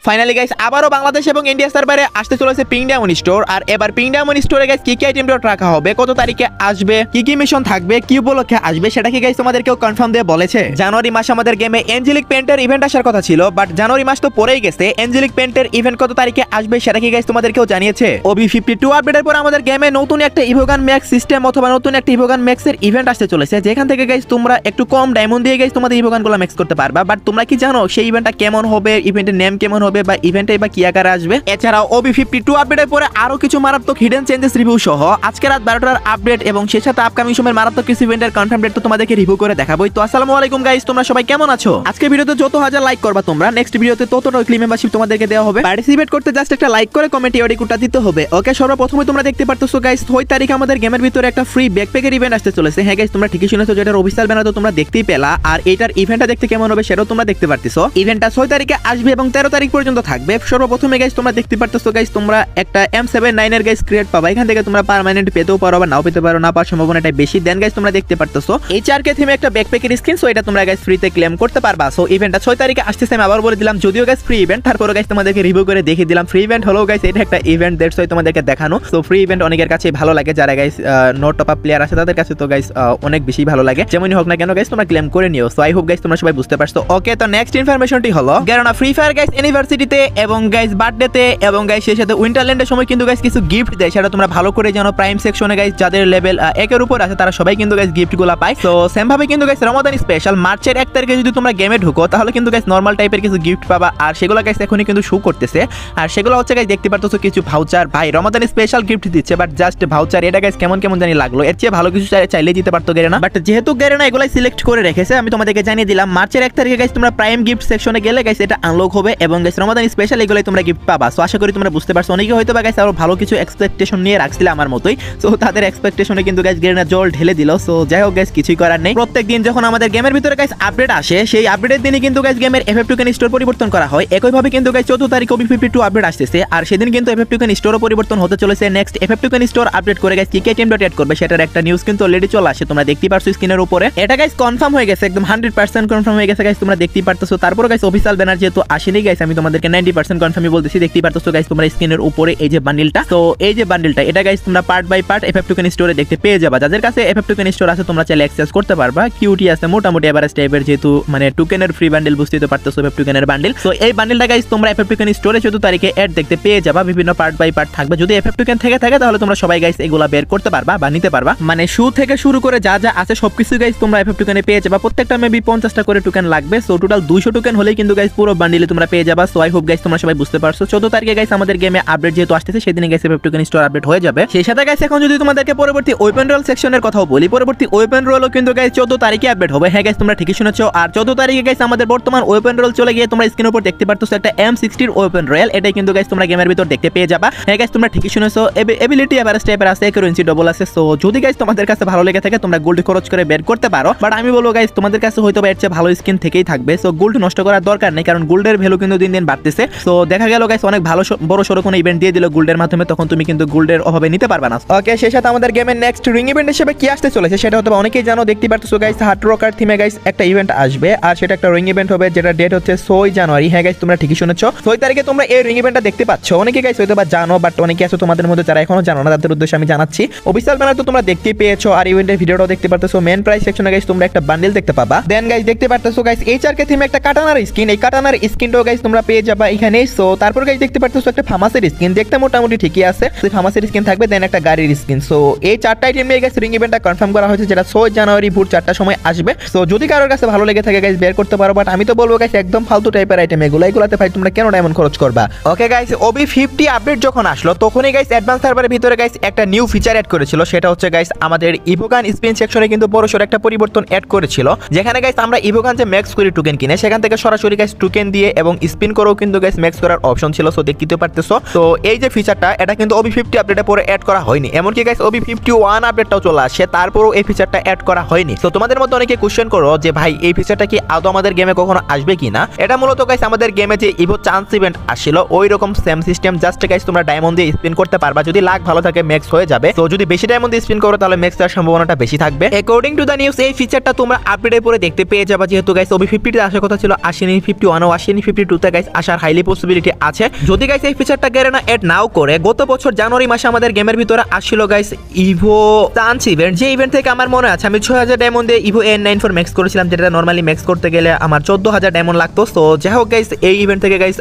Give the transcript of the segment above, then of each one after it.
Finally guys আবারও বাংলাদেশ এবং India সার্ভারে আসতে চলেছে পিং ডায়মন্ড স্টোর। আর এবার পিং ডায়মন্ড স্টোরে গাইস কি কি আইটেম ডট রাখা হবে, কত তারিখে আসবে, কি কি মিশন থাকবে, কি উপলক্ষে আসবে, সেটা কি গাইস তোমাদেরকেও কনফার্ম দিয়ে বলেছে। জানুয়ারি মাসে আমাদের গেমে এঞ্জেলিক পেন্টের ইভেন্ট আসার কথা ছিল, বাট জানুয়ারি মাস তো পরেই গেছে। এঞ্জেলিক পেন্টের ইভেন্ট কত তারিখে আসবে সেটা কি গাইস তোমাদেরকেও জানিয়েছে। OB52 আপডেটের পর আমাদের গেমে নতুন একটা ইভোগান ম্যাক্স সিস্টেম অথবা নতুন একটা ইভোগান ম্যাক্সের ইভেন্ট আসতে চলেছে, যেখান থেকে গাইস তোমরা একটু কম ডায়মন্ড দিয়ে গাইস তোমাদের ইভোগানগুলো ম্যাক্স করতে পারবা। বাট তোমরা কি জানো সেই ইভেন্টটা কেমন হবে, ইভেন্টের নেম কেমন হবে, বা ইভেন্টে বা কি আকারে আসবে? এছাড়াও OB52 আপডেটের পরে আরো কিছু মারাত্মক হিডেন চেঞ্জেস রিভিউ সহ আজকে রাত 12টার আপডেট এবং সেই সাথে আপকামিং সময়ের মারাত্মক কিছু ইভেন্টের কনফার্ম ডেট তো তোমাদেরকে রিভিউ করে দেখাবোই। তো আসসালামু আলাইকুম গাইস, তোমরা সবাই কেমন আছো? আজকে ভিডিওতে যত হাজার লাইক করবা তোমরা, নেক্সট ভিডিওতে তত উইকলি মেম্বারশিপ তোমাদেরকে দেওয়া হবে। পার্টিসিপেট করতে জাস্ট একটা লাইক করে কমেন্টে ওডি কোডটা দিতে হবে। ওকে, সর্বপ্রথমে তোমরা দেখতে পারতেছো গাইস 6 তারিখে আমাদের গেমের ভিতরে একটা ফ্রি ব্যাকপ্যাকের ইভেন্ট আসতে চলেছে। হ্যাঁ গাইস, তোমরা ঠিকই শুনেছো, যেটার অফিসিয়াল ব্যানার তো তোমরা দেখতেই পেলা। আর এটার ইভেন্টটা দেখতে কেমন হবে সেটাও তোমরা দেখতে পারতেছো। ইভেন্টটা 6 তারিখে আসবে এবং 13 তারিখ পর্যন্ত থাকবে। সর্বপ্রথমে গাইস তোমরা দেখতে পারতেছো গাইস তোমরা একটা M79 এর গাইস ক্রিয়েট পাবা। এখান থেকে তোমরা পার্মানেন্ট পেতেও পারো বা নাও পেতে পারো, না পাওয়ার সম্ভাবনাটা বেশি। দেন গাইস তোমরা দেখতে পারতেছো HRK থিমে একটা ব্যাকপ্যাকের স্কিন, সো এটা তোমরা গাইস ফ্রিতে ক্লেম করতে পারবা। সো ইভেন্টটা 6 তারিখে আসতেছে, আমি আবার বলে দিলাম, যদিও গাইস ফ্রি ইভেন্ট, তারপরে গাইস তোমাদেরকে রিভিউ করে দেখিয়ে দিলাম। ফ্রি ইভেন্ট হলো গাইস এটা একটা ইভেন্ট, দ্যাটস ওয়াই তোমাদেরকে দেখানো। সো ফ্রি ইভেন্ট অনেকের কাছে ভালো লাগে, যারা guys no top up player আছে তাদের কাছে তো গাইস অনেক বেশি ভালো লাগে। যেমনই হোক না কেন গাইস তোমরা ক্লেম করে নিও। সো আই হোপ গাইস তোমরা সবাই বুঝতে পারছো। ওকে, তো নেক্সট ইনফরমেশনটি হলো কারণ ফ্রি ফায়ার গাইস ইউনিভার্সিটিতে এবং গাইস বার্থডেতে এবং গাইস সেই সাথে উইন্টারল্যান্ডের সময় কিন্তু গাইস কিছু গিফট দেয়, সেটা তোমরা ভালো করে জানো। প্রাইম সেকশনে গাইস যাদের লেভেল 1 এর উপর আছে তারা সবাই কিন্তু গাইস গিফটগুলো পায়। সো সেম ভাবে কিন্তু গাইস রমাদান স্পেশাল মার্চের 1 তারিখে যদি তোমরা গেমে ঢুকো তাহলে কিন্তু গাইস নরমাল টাইপের কিছু গিফট পাবা। আর সেগুলো গাইস এখনই কিন্তু শো করতেছে। আর সেগুলো হচ্ছে গাইস দেখতে পারতেছো কিছু ভাউচার। ভাই রমাদান স্পেশাল গিফট দিচ্ছে, বাট জাস্ট ভাউচার। এটা গাইস কেমন কেমন জানি লাগলো, এর চেয়ে ভালো কিছু চাইলে দিতে পারতো গেরেনা। বাট যেহেতু গেরেনা এগুলাই সিলেক্ট করে রেখেছে, আমি তোমাদেরকে জানিয়ে দিলাম মার্চের 1 তারিখে গাইস তোমরা প্রাইম গিফট সেকশনে গেলে গাইস এটা আনলক হবে এবং গাইস রমাদান স্পেশাল এগুলাই তোমরা গিফট পাবা। সো আশা করি তোমরা বুঝতে পারছো। অনেকে হয়তো বা গাইস আরো ভালো কিছু এক্সপেকটেশন নিয়ে রাখছিল আমার মতোই। সো তাদের এক্সপেকটেশনে কিন্তু গাইস গেরেনা জল ঢেলে দিল। সো যাই হোক গাইস, কিছুই করার নেই। প্রত্যেকদিন যখন আমাদের গেমের ভিতরে গাইস আপডেট আসে, সেই আপডেটের দিনই কিন্তু গাইস গেমের FF2 স্টোর পরিবর্তন করা হয়। একইভাবে কিন্তু গাইস 14 তারিখ OB52 আপডেট আসতেছে, আর সেদিন কিন্তু FF2 স্টোরও পরিবর্তন হতে চলেছে। নেক্সট FF2 স্টোর আপডেট করে গাইস কি কি আইটেম ডট অ্যাড করবে সেটার একটা নিউজ কিন্তু অলরেডি চলে আসে, তোমরা দেখতেই পারছো স্ক্রিনের উপরে। এটা গাইস কনফার্ম হয়ে গেছে, একদম 100% কনফার্ম হয়ে গেছে গাইস, তোমরা দেখতেই পারতেছো। তারপর গাইস অফিশিয়াল ব্যানার যেহেতু আসেনি গাইস, আমি তোমাদেরকে 90% কনফার্মই বলতেছি। দেখতেই পারতেছো গাইস তোমরা স্ক্রিনের উপরে এই যে বান্ডিলটা। তো এই যে বান্ডিলটা এটা গাইস তোমরা পার্ট বাই পার্ট FF2 স্টোরে দেখতে পেয়ে যাবা। যাদের কাছে FF2 স্টোর আছে তোমরা চাইলে অ্যাক্সেস করতে পারবা। কিউটি আছে মোটামুটি এভারেজ টাইপের, যেহেতু মানে টোকেনের ফ্রি বান্ডিল, বুঝতেই তো পারতেছো FF2 এর বান্ডিল। সো এই বান্ডিলটা গাইস তোমরা FF2 স্টোরে 14 তারিখে অ্যাড দেখতে পেয়ে যাবা। বিভিন্ন পার্ট বাই পার্ট থাকবে। যদি FF2 থেকে থাকে তাহলে তোমরা সবাই গাইস এগুলা বের করতে পারবা বা নিতে পারবা। মানে শু থেকে শুরু করে যা যা আছে সবকিছু গাইস তোমরা FF2 পেয়ে যাবা। প্রত্যেকটা মেবি 50টা করে টোকেন লাগবে। সো টোটাল 200 টোকেন হলেই কিন্তু গাইস পুরো বান্ডিলে তোমরা পেয়ে যাবা। সো আই হোপ গাইস তোমরা সবাই বুঝতে পারছো। 14 তারিখে গাইস আমাদের গেমে আপডেট যেহেতু আসতেছে, সেদিনই গাইস FF2 স্টোর আপডেট হয়ে যাবে। সেই সাথে গাইস এখন যদি তোমাদেরকে পরবর্তী ওয়েপন রোল সেকশনের কথাও বলি, পরবর্তী ওয়েপন রোলও কিন্তু গাইস 14 তারিখে আপডেট হবে। হ্যাঁ গাইস তোমরা ঠিকই শুনেছো। আর 14 তারিখে গাইস আমাদের বর্তমান ওয়েপন রোল চলে গিয়ে তোমরা স্ক্রিনের উপর দেখতে পারতেছো একটা M60 ওয়েপন রোল। এটাই কিন্তু গাইস তোমরা গেমের ভিতর দেখতে পেয়ে যাবা। হ্যাঁ গাইস তোমরা ঠিকই শুনেছো। এবিলিটি এভারেজ টাইপের আছে, কারেন্সি ডবল আছে। সো যদি গাইস তোমাদের কাছে ভালো লেগে থাকে তোমরা গোল্ড খরচ করে বের করতে পারো। বাট আমি বলবো গাইস তোমাদের কাছে হয়তো এর চেয়ে ভালো স্কিন থেকেই থাকবে। সো গোল্ড নষ্ট করার দরকার নেই, কারণ গোল্ডের ভ্যালু কিন্তু দিন দিন বাড়তেছে। সো দেখা গেল গাইস অনেক ভালো বড় সড়ো কোনো ইভেন্ট দিয়ে দিল গোল্ডের মাধ্যমে, তখন তুমি কিন্তু গোল্ডের অভাবে নিতে পারবে না। ওকে, সেই সাথে আমাদের গেমের নেক্সট রিং ইভেন্ট হিসেবে কি আসতে চলেছে সেটা হয়তো অনেকেই জানো। দেখতে পারতেছো গাইস হার্ড রকার থিমে গাইস একটা ইভেন্ট আসবে, আর সেটা একটা রিং ইভেন্ট হবে, যেটা ডেট হচ্ছে 6 জানুয়ারি। হ্যাঁ গাইস তোমরা ঠিকই শুনেছো, 6 তারিখে তোমরা এই রিং ইভেন্টটা দেখতে পাচ্ছ। অনেকে গাইস হয়তো বা জানো, বাট অনেকে আছে তোমাদের মধ্যে যারা এখনো জানো না, তাদের উদ্দেশ্যে আমি জানাচ্ছি। অফিশিয়াল ব্যানার তো তোমরা দেখতেই পেয়েছো, আর ইভেন্টের ভিডিওটাও দেখতে পারতেছো। মেন প্রাইস সেকশনে গাইস তোমরা একটা বান্ডেল দেখতে পাবা। দেন গাইস দেখতে পারতেছো গাইস HRK থিমে একটা কাটানার স্কিন, এই কাটানার স্কিনটাও গাইস তোমরা পেয়ে যাবা এখানে। সো তারপর গাইস দেখতে পারতেছো একটা ফার্মাসির স্কিন, দেখতে মোটামুটি ঠিকই আছে। সেই ফার্মাসির স্কিন থাকবে, দেন একটা গাড়ির স্কিন। সো এই 4টা আইটেম নিয়ে গাইস রিং ইভেন্টটা কনফার্ম করা হয়েছে, যেটা 6 জানুয়ারি ভোর 4টার সময় আসবে। সো যদি কারোর কাছে ভালো লেগে থাকে গাইস বের করতে পারো, বাট আমি তো বলবো গাইস একদম ফালতু টাইপের আইটেম এগুলাতে ভাই তোমরা কেন ডায়মন্ড খরচ করবা? ওকে গাইস, OB50 আপডেট যখন আসলো তখনই গাইস অ্যাডভান্স সার্ভারের ভিতরে গাইস একটা নিউ ফিচার অ্যাড করেছিল, সেটা হচ্ছে গাইস আমাদের ইভোগান স্পিন সেকশনে কিন্তু বড়সড় একটা পরিবর্তন অ্যাড করেছিল, যেখানে গাইস আমরা ইভোগান যে ম্যাক্স করি টোকেন কিনে, সেখান থেকে সরাসরি গাইস টোকেন দিয়ে এবং স্পিন করেও কিন্তু গাইস ম্যাক্স করার অপশন ছিল। সো দেখতে পারতেছো। তো এই যে ফিচারটা এটা কিন্তু OB50 আপডেটে পরে অ্যাড করা হয়নি, এমনকি গাইস OB51 আপডেটটাও চলে আসে, তারপরও এই ফিচারটা অ্যাড করা হয়নি। তো তোমাদের মধ্যে অনেকে কোশ্চেন করো যে ভাই এই ফিচারটা কি আদৌ আমাদের গেমে কখনো আসবে কিনা? এটা মূলত গাইস আমাদের গেমে যে ইভো চান্স ইভেন্ট আসছিল ওই রকম সেম সিস্টেম, জাস্ট গাইস তোমরা ডায়মন্ড দিয়ে স্পিন করতে পারবা। যদি লাক ভালো থাকে ম্যাক্স হয়ে যাবে। তো যদি বেশি ডায়মন্ড দিয়ে স্পিন করো তাহলে ম্যাক্স হওয়ার সম্ভাবনাটা বেশি থাকবে। অ্যাকর্ডিং টু দ্য নিউজ এই ফিচারটা তোমরা আপডেটের পরে দেখতে পেয়ে যাবা। যেহেতু গাইস OB50 তে আসার কথা ছিল, আসেনি 51ও আসেনি, 52 তে গাইস আসার হাইলি পসিবিলিটি আছে যদি গাইস এই ফিচারটা গেরেনা এড নাও করে। গত বছর জানুয়ারি মাসে আমাদের গেমের ভিতরে আসছিল গাইস ইভো চান্স ইভেন্ট, যে ইভেন্ট থেকে আমার মনে আছে আমি 6000 ডায়মন্ড দিয়ে ইভো N94 ম্যাক্স করেছিলাম, যেটা নরমালি ম্যাক্স করতে গেলে আমার 14000 ডায়মন্ড লাগতো। তো যাই হোক গাইস এই ইভেন্ট থেকে গাইস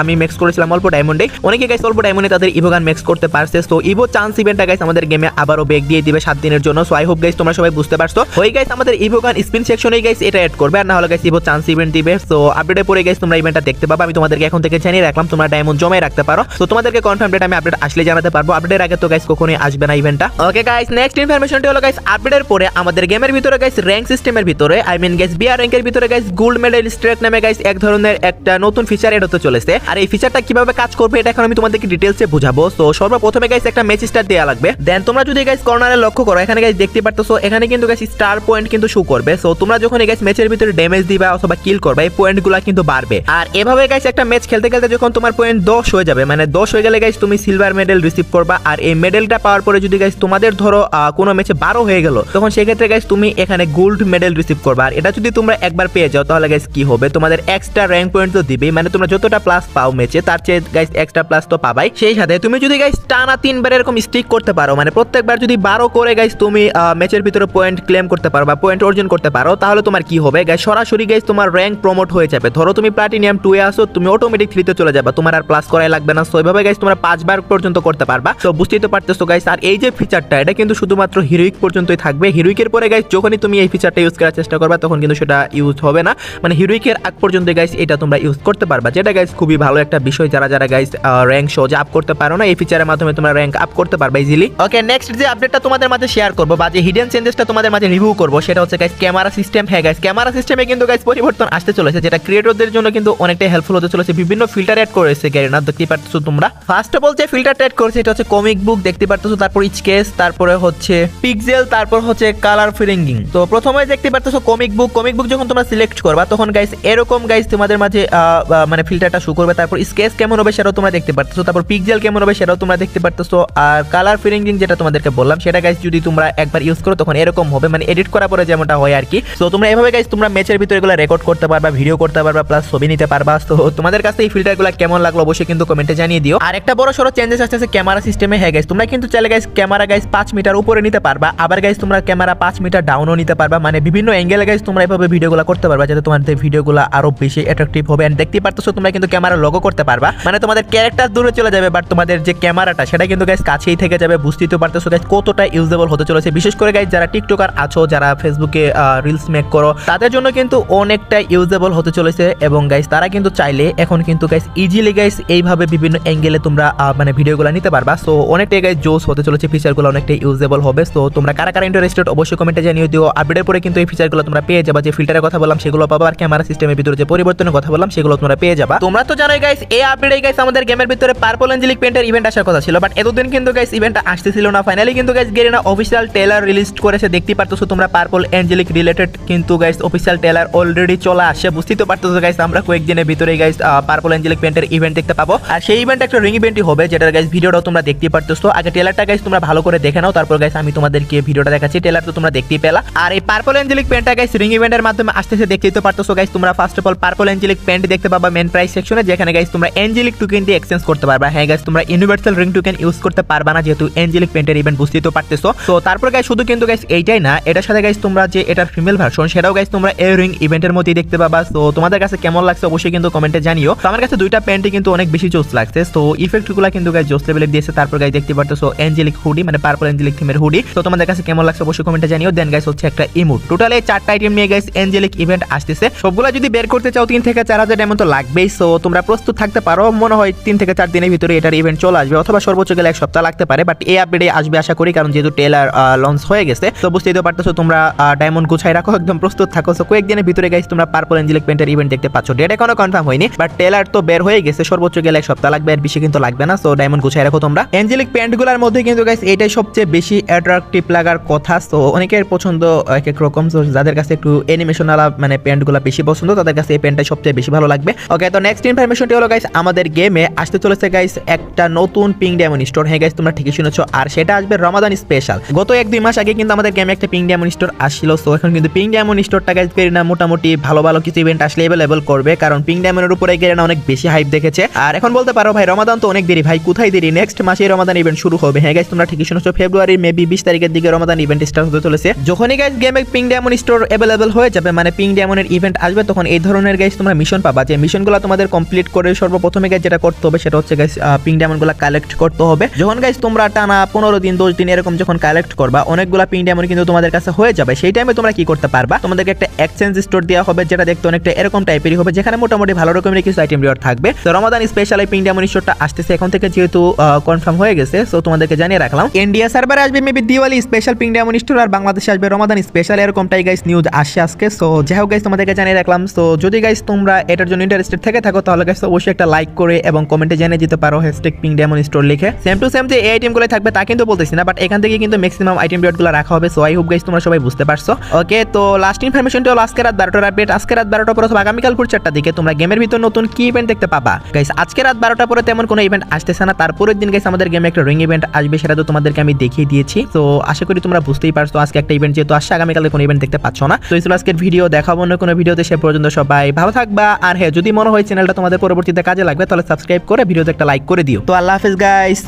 আমি ম্যাক্স করেছিলাম অল্প ডায়মন্ডে। অনেকে গাইস অল্প ডায়মন্ডে তাদের ইভো গান ম্যাক্স করতে পারছে। তো ইভো চান্স ইভেন্টটা গাইস আমাদের গেমে আবারও ব্যাক দিয়ে দিবে 7 দিনের জন্য। সো আই হোপ গাইস তোমরা সবাই বুঝতে পারছো। ওই গাইস আমাদের ইভো গান স্পিন সেকশনে গাইস এটা এড করবে, আর না হলে গাইস ইভো চান্স ইভেন্ট দিবে। সো আপডেটে পরে গাইস তোমরা ইভেন্টটা দেখতে পাবা। আমি তোমাদেরকে এখন থেকে জানিয়ে রাখলাম, তোমরা ডায়মন্ড জমাই রাখতে পারো। তো তোমাদেরকে কনফার্ম ডেট আমি আপডেট আসলে জানাতে পারবো। আপডেটের আগে তো গাইস কখনোই আসবে না ইভেন্টটা। ওকে গাইস নেক্সট ইনফরমেশনটি হলো গাইস আপডেটের পরে আমাদের গেমের ভিতরে গাইস র্যাঙ্ক সিস্টেমের ভিতরে আই মিন গাইস বিআর র্যাঙ্কের ভিতরে গাইস গোল্ড মেডেল স্ট্রেক নামে গাইস এক ধরনের একটা নতুন ফিচার এড হতে চলেছে। আর এই ফিচারটা কিভাবে কাজ করবে এটা এখন আমি তোমাদেরকে ডিটেইলসে বুঝাবো। তো সর্বপ্রথমে গাইস একটা ম্যাচ স্টার দেয়া লাগবে। দেন তোমরা যদি গাইস কর্নারে লক্ষ্য করো এখানে গাইস দেখতে পারতেছো এখানে কিন্তু গাইস স্টার পয়েন্ট কিন্তু শো করবে। সো তোমরা যখন গাইস ম্যাচের ভিতরে ড্যামেজ দিবা অথবা কিল করবে এই পয়েন্টগুলো কিন্তু বাড়বে। আর এভাবে গাইস একটা ম্যাচ খেলতে খেলতে যখন তোমার পয়েন্ট 10 হয়ে যাবে, মানে 10 হয়ে গেলে গাইস তুমি সিলভার মেডেল রিসিভ করবা। আর এই মেডেলটা পাওয়ার পরে যদি গাইস তোমাদের ধরো কোনো ম্যাচে 12 হয়ে গেল, তখন সেই ক্ষেত্রে গাইস তুমি এখানে গোল্ড মেডেল রিসিভ করবা। আর এটা যদি তোমরা একবার পেয়ে যাও তাহলে গাইস কি হবে, তোমাদের এক্সট্রা র্যাঙ্ক পয়েন্ট তো দিবেই, মানে তোমরা যতটা প্লাস পাও ম্যাচে তার চেয়ে গাইস এক্সট্রা প্লাস তো পাবাই। সেই সাথে তুমি যদি গাইস টানা 3 বার এরকম স্টিক করতে পারো, মানে প্রত্যেকবার যদি 12 করে গাইস তুমি ম্যাচের ভিতরে পয়েন্ট ক্লেম করতে পারো বা পয়েন্ট অর্জন করতে পারো, তাহলে তোমার কি হবে গাইস সরাসরি গাইস তোমার র্যাঙ্ক প্রমোট হয়ে যাবে। ধরো তুমি প্লাটিনিয়াম 2 এ আসো, তুমি অটোমেটিক 3 তে চলে যাবে, তোমার আর প্লাস করাই লাগবে না। সো এইভাবে গাইস তোমরা 5 বার পর্যন্ত করতে পারবা। তো বুঝতেই তো পারতেছো গাইস। আর এই যে ফিচারটা এটা কিন্তু শুধুমাত্র হিরোইক পর্যন্তই থাকবে। হিরোইকের পরে গাইস যখনই তুমি এই ফিচারটা ইউজ করার চেষ্টা করবা তখন কিন্তু সেটা ইউজ হবে না, মানে হিরোইকের আগ পর্যন্ত গাইস এটা তোমরা ইউজ করতে পারবা, যেটা গাইস খুবই ভালো একটা বিষয়। যারা যারা গাইস র্যাঙ্ক সহজে আপ করতে পারো না, এই ফিচারের মাধ্যমে তোমরা র্যাঙ্ক আপ করতে পারবা ইজিলি। ওকে নেক্সট যে আপডেটটা তোমাদের মাঝে শেয়ার করব বা যে হিডেন চেঞ্জেসটা তোমাদের মাঝে রিভিউ করব সেটা হচ্ছে গাইস ক্যামেরা সিস্টেম। হ্যাঁ গাইস ক্যামেরা সিস্টেমে কিন্তু গাইস পরিবর্তন আসতে চলেছে, যেটা ক্রিয়েটরদের জন্য কিন্তু অনেকটাই হেল্পফুল হতে চলেছে। বিভিন্ন ফিল্টার এড করেছে গেরিনা, দেখতে পারতেছো তোমরা। ফার্স্ট অফ অল যে ফিল্টারটা এড করেছে এটা হচ্ছে কমিক বুক, দেখতে পারতেছো, তারপর স্কেচ, তারপরে হচ্ছে পিক্সেল, তারপর হচ্ছে কালার ফিলিংিং। তো প্রথমে দেখতে পারতেছো কমিক বুক যখন তোমরা সিলেক্ট করবা তখন গাইস এরকম গাইস তোমাদের মাঝে মানে ফিল্টারটা শো করবে। তারপর স্কেচ কেমন হবে সেটাও তোমরা দেখতে পারতেছো, তারপর পিক্সেল কেমন হবে সেটাও তোমরা দেখতে পারতেছো। আর কালার ফিলিংিং যেটা তোমাদেরকে বললাম সেটা গাইস যদি তোমরা একবার ইউজ করো তখন এরকম হবে, মানে এডিট করার পরে যেমনটা হয় আর কি। তো তোমরা এভাবে গাইস তোমরা ম্যাচের ভিতরে এগুলো রেকর্ড করতে পারবা, ভিডিও করতে পারবা, প্লাস ছবি নিতে পারবা। তো তোমাদের কাছে এই ফিল্টারগুলো কেমন লাগলো অবশ্যই কিন্তু কমেন্টে জানিয়ে দিও। আর একটা বড় সড়ো চেঞ্জেস আসছে ক্যামেরা সিস্টেমে। হ্যাঁ গাইস তোমরা কিন্তু চাইলে গাইস ক্যামেরা গাইস 5 মিটার উপরে নিতে পারবা, আবার গাইস তোমরা ক্যামেরা 5 মিটার ডাউনও নিতে পারবা, মানে বিভিন্ন অ্যাঙ্গেলে গাইস তোমরা এভাবে ভিডিওগুলো করতে পারবা যাতে তোমাদের ভিডিওগুলো আরো বেশি অ্যাট্রাকটিভ হবে। এন্ড দেখতে পারতেছো তোমরা কিন্তু ক্যামেরা লগো করতে পারবা, মানে তোমাদের ক্যারেক্টার দূরে চলে যাবে বাট তোমাদের যে ক্যামেরাটা সেটা কিন্তু গাইস কাছেই থেকে যাবে। বুঝতেই তো পারতেছো গাইস কতটা ইউজেবল হতে চলেছে। বিশেষ করে গাইস যারা টিকটকার আছো, যারা ফেসবুকে রিলস মেক করো, তাদের জন্য কিন্তু অনেকটা ইউজেবল হতে চলেছে। এবং গাইস তারা কিন্তু চাইলে এখন কিন্তু গাইস ইজিলি গাইস এইভাবে বিভিন্ন অ্যাঙ্গেলে তোমরা মানে ভিডিওগুলো নিতে পারবা। সো অনেকটাই গাইস জোস হতে চলেছে, ফিচারগুলো অনেকটাই ইউজেবল হবে। সো তোমরা কারা কারা ইন্টারেস্টেড অবশ্যই কমেন্টে জানিয়ে দিও। আপডেটের পরে কিন্তু এই ফিচারগুলো তোমরা পেয়ে যাবা, যে ফিল্টারের কথা বললাম সেগুলো পাবা, আর ক্যামেরা সিস্টেমের ভিতরে যে পরিবর্তনের কথা বললাম সেগুলো তোমরা পেয়ে যাবা। তোমরা তো জানোই গাইস এই আপডেটে গাইস আমাদের গেমের ভিতরে পার্পল অ্যাঞ্জেলিক পেন্টের ইভেন্ট আসার কথা ছিল, বাট এতদিন কিন্তু গাইস ইভেন্টটা আসতেছিল না। ফাইনালি কিন্তু guys Garena official trailer release করেছে, দেখতে পারতেছো তোমরা পার্পল অ্যাঞ্জেলিক রিলেটেড কিন্তু গাইস অফিশিয়াল ট্রেলার অলরেডি চলে আসে। বুঝতেই তো পারতেছো গাইস আমরা কয়েকদিনের ভিতরে গাইস পার্পল অ্যাঞ্জেলিক পেন্টের ইভেন্ট দেখতে পাবো। আর সেই ইভেন্ট একটা রিং ইভেন্টই হবে, যেটার গাইস ভিডিওটাও তোমরা দেখতে পারতেছো। আগে ট্রেলারটা গাইস তোমরা ভালো করে দেখে নাও, তারপর গাইস আমি তোমাদেরকে ভিডিওটা দেখাচ্ছি। ট্রেলার তো তোমরা দেখতেই পেলা। আর এই পার্পল অ্যাঞ্জেলিক পেন্টটা গাইস রিং ইভেন্টের মাধ্যমে আসতেছে, দেখতেই তো পারতেছো গাইস। তোমরা first of all purple angelic paint দেখতে পাবা মেন প্রাইস সেকশনে, যেখানে গাইস তোমরা অ্যাঞ্জেলিক টোকেন দিয়ে এক্সচেঞ্জ করতে পারবা। হ্যাঁ গাইস তোমরা ইউনিভার্সাল রিং টোকেন ইউজ করতে পারবা না, যেহেতু অ্যাঞ্জেলিক পেন্টের ইভেন্ট, বুঝতেই তো পারতেছো। তো তারপর গাইস শুধু কিন্তু গাইস এইটাই না, এটার সাথে গাইস তোমরা যে এটার ফিমেল ভার্সন সেটাও গাইস তোমরা এই রিং ইভেন্টের মধ্যেই দেখতে পাবা। তো তোমাদের কাছে কেমন লাগছে অবশ্যই কিন্তু কমেন্টে জানিও। তো আমার কাছে দুইটা প্যান্টই কিন্তু অনেক বেশি জোস লাগছে। তো ইফেক্টগুলো কিন্তু গাইস জোস লেভেলে দিয়েছে। তারপর গাইস দেখতে পারতেছো অ্যাঞ্জেলিক হুডি, মানে পার্পল অ্যাঞ্জেলিক থিমের হুডি। তো তোমাদের কাছে কেমন লাগছে অবশ্যই কমেন্টে জানিও। দেন গাইস হচ্ছে একটা ইমোট, টোটালি 4টা আইটেম নিয়ে গাইস অ্যাঞ্জেলিক ইভেন্ট আসতেছে। সবগুলা যদি বের করতে চাও 3 থেকে 4000 ডায়মন্ড তো লাগবেই। সো তোমরা প্রস্তুত থাকতে পারো, মনে হয় 3 থেকে 4 দিনের ভিতরে এটার ইভেন্ট চলে আসবে, অথবা সর্বোচ্চ গেলে 1 সপ্তাহ লাগতে পারে। বাট এই আপডেটে আসবে আশা করি, কারণ যেহেতু ট্রেলার লঞ্চ হয়ে গেছে। তো বুঝতেই তো পারতেছো তোমরা ডায়মন্ড গুছাই রাখো, একদম প্রস্তুত থাকো। সো কয়েকদিনের ভিতরে গাইস তোমরা পার্পল অ্যাঞ্জেলিক পেন্টের ইভেন্ট দেখতে পাচ্ছ। ডেট এখনো কনফার্ম হয়নি, বাট ট্রেলার তো বের হয়ে গেছে, সর্বোচ্চ গেলে 1 সপ্তাহ লাগবে, আর বেশি কিন্তু লাগবে না। সো ডায়মন্ড গুছাই রাখো তোমরা। অ্যাঞ্জেলিক প্যান্টগুলোর মধ্যে কিন্তু গাইস এটাই সবচেয়ে বেশি অ্যাট্রাকটিভ লাগার কথা। সো অনেকের পছন্দ এক এক রকম। সো যাদের কাছে একটু অ্যানিমেশন আলা মানে প্যান্টগুলো বেশি পছন্দ তাদের কাছে এই প্যান্টটাই সবচেয়ে বেশি ভালো লাগবে। ওকে, তো নেক্সট ইনফরমেশনটি হলো গাইস আমাদের গেমে আসতে চলেছে গাইস একটা নতুন পিং ডায়মন্ড স্টোর। হ্যাঁ গাইস তোমরা ঠিকই শুনেছো, আর সেটা আসবে রমাদান স্পেশাল। গত 1-2 মাস আগে কিন্তু আমাদের গেমে একটা পিং ডায়মন্ড স্টোর আসছিল। সো এখন কিন্তু পিং ডায়মন্ড স্টোরটা গাইস না মোটামুটি ভালো ভালো কিছু ইভেন্ট আসলে अवेलेबल করবে, কারণ পিং ডায়মন্ডের উপরে গেলে না অনেক বেশি হাইপ দেখেছে। আর এখন বলতে পারো ভাই রমাদান তো অনেক দেরি, ভাই কোথায় দেরি, নেক্সট মাসে রমাদান ইভেন্ট শুরু হবে। হ্যাঁ গাইস তোমরা ঠিকই শুনেছো, ফেব্রুয়ারির মেবি 20 তারিখের দিকে রমাদান ইভেন্ট স্টার্ট হতে চলেছে। যখনই গাইস গেমে পিং ডায়মন্ড স্টোর अवेलेबल হয়ে যাবে, মানে পিং ডায়মন্ডের ইভেন্ট আসবে, তখন এই ধরনের গাইস তোমরা মিশন পাবা। যে মিশনগুলো তোমাদের কমপ্লিট করে সর্বপ্রথমে গাইস যেটা করতে হবে সেটা হচ্ছে গাইস পিং ডায়মন্ডগুলো কালেক্ট করতে হবে। যখন গাইস তোমরা টানা 15 দিন 10 দিন এরকম যখন কালেক্ট করবা, অনেকগুলা পিং ডায়মন্ড কিন্তু তোমাদের কাছে হয়ে যাবে। সেই টাইমে তোমরা কি করতে পারবা, তোমাদেরকে একটা এক্সচেঞ্জ স্টোর দেওয়া হবে, যেটা দেখতে অনেকটা এরকম টাইপেরই হবে, যেখানে মোটামুটি ভালো রকমের কিছু আইটেম রিওয়ার্ড থাকবে। তো রমাদান স্পেশাল এই পিং ডায়মন্ড স্টোরটা আসতেছে এখন থেকে, যেহেতু কনফার্ম হয়ে গেছে, সো তোমাদেরকে জানিয়ে রাখলাম। ইন্ডিয়া সার্ভারে আসবে মেবি দিওয়ালি স্পেশাল পিং ডায়মন্ড স্টোর, আর বাংলাদেশে আসবে রমাদান স্পেশাল, এরকমটাই গাইস নিউজ আসছে আজকে। সো যাই হোক গাইস তোমাদেরকে জানিয়ে রাখলাম। সো যদি গাইস তোমরা এটার জন্য ইন্টারেস্টেড থেকে থাকো, তাহলে গাইস অবশ্যই একটা লাইক করে এবং কমেন্টে জানিয়ে দিতে পারো #পিং ডায়মন্ড স্টোর লিখে। সেম টু সেম যে এই আইটেমগুলো থাকবে তা কিন্তু বলতেছি না, বাট এখান থেকে কিন্তু ম্যাক্সিমাম আইটেম রিওয়ার্ডগুলো রাখা হবে। সো আই হোপ গাইস তোমরা সবাই বুঝতে পারছো। ওকে, তো লাস্ট ইনফরমেশনটা হলো আজকে রাত 12টার আপডেট। আজকে রাত 12টা পর অথবা আগামীকাল ভোর 4টার দিকে তোমরা গেমের ভিতর নতুন কি ইভেন্ট দেখতে পাবা। গাইস আজকে রাত 12টা পরে তেমন কোনো ইভেন্ট আসতেছে না, তারপরের দিন গাইস আমাদের গেমে একটা রিং ইভেন্ট আসবে, সেটা তো তোমাদেরকে আমি দেখিয়ে দিয়েছি। তো আশা করি তোমরা বুঝতেই পারছো আজকে একটা ইভেন্ট যেহেতু আসছে, আগামীকালে কোনো ইভেন্ট দেখতে পাচ্ছ না। তো এই ছিল আজকের ভিডিও, দেখাবো অন্য কোনো ভিডিওতে। সে পর্যন্ত সবাই ভালো থাকবা। আর হ্যাঁ, যদি মনে হয় চ্যানেলটা তোমাদের পরবর্তীতে কাজে লাগবে, তাহলে সাবস্ক্রাইব করে ভিডিওতে একটা লাইক করে দিও। তো আল্লাহ হাফেজ গাইস।